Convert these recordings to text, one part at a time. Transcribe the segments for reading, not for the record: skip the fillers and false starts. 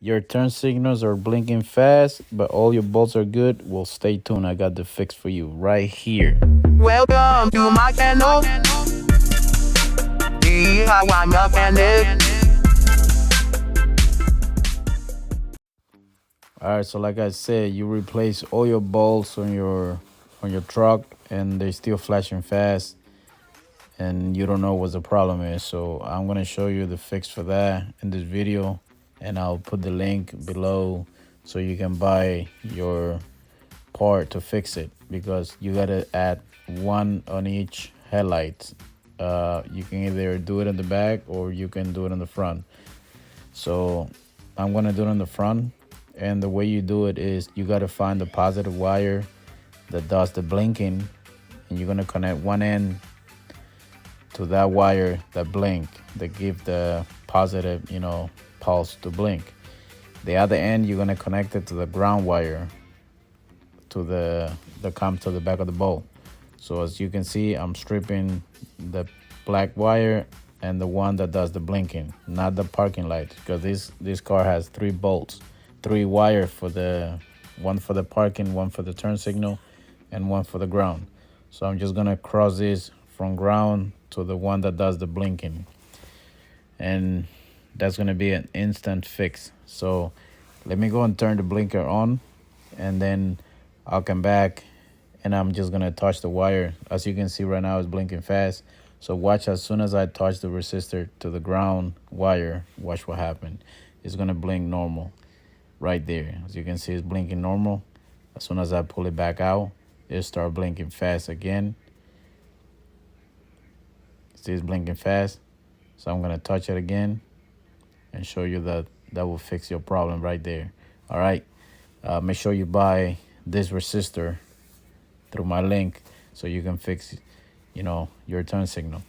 your turn signals are blinking fast, but all your bolts are good, well, stay tuned. I got the fix for you right here. Welcome to my channel. DIY mechanic. All right, so like I said, you replace all your bolts on your truck, and they're still flashing fast, and you don't know what the problem is. So I'm gonna show you the fix for that in this video, and I'll put the link below so you can buy your part to fix it, because you gotta add one on each headlight. You can either do it in the back or you can do it in the front. So I'm gonna do it in the front, and the way you do it is you gotta find the positive wire that does the blinking, and you're gonna connect one end to that wire that blink, that give the positive, pulse to blink. The other end, you're gonna connect it to the ground wire, to the that comes to the back of the bolt. So as you can see, I'm stripping the black wire and the one that does the blinking, not the parking light, because this car has three bolts, three wire for the one for the parking, one for the turn signal, and one for the ground. So I'm just gonna cross this from ground to the one that does the blinking, and that's gonna be an instant fix. So let me go and turn the blinker on, and then I'll come back, and I'm just gonna touch the wire. As you can see right now, it's blinking fast. So watch, as soon as I touch the resistor to the ground wire, watch what happened. It's gonna blink normal right there. As you can see, it's blinking normal. As soon as I pull it back out, it'll start blinking fast again. See, it's blinking fast. So I'm gonna touch it again and show you that that will fix your problem right there. All right, make sure you buy this resistor through my link so you can fix your turn signal.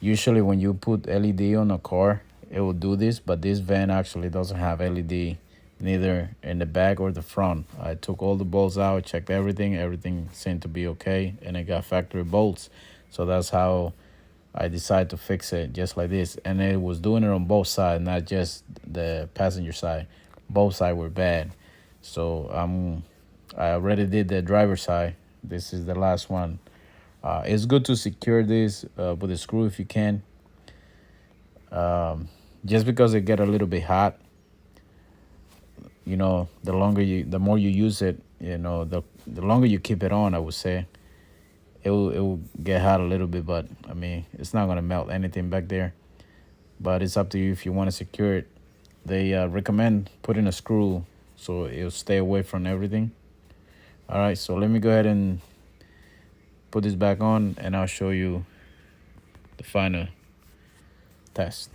Usually when you put LED on a car, it will do this, but this van actually doesn't have LED, neither in the back or the front. I took all the bolts out, checked everything seemed to be okay, and it got factory bolts. So that's how I decided to fix it, just like this. And it was doing it on both sides, not just the passenger side. Both sides were bad. So I already did the driver's side. This is the last one. It's good to secure this with a screw if you can. Just because it get a little bit hot, the more you use it, the longer you keep it on, I would say, it will get hot a little bit, but I mean, it's not gonna melt anything back there. But it's up to you if you want to secure it. They recommend putting a screw so it'll stay away from everything. All right, so let me go ahead and put this back on, and I'll show you the final test.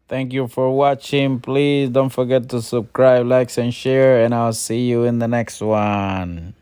Thank you for watching. Please don't forget to subscribe, like, and share, and I'll see you in the next one.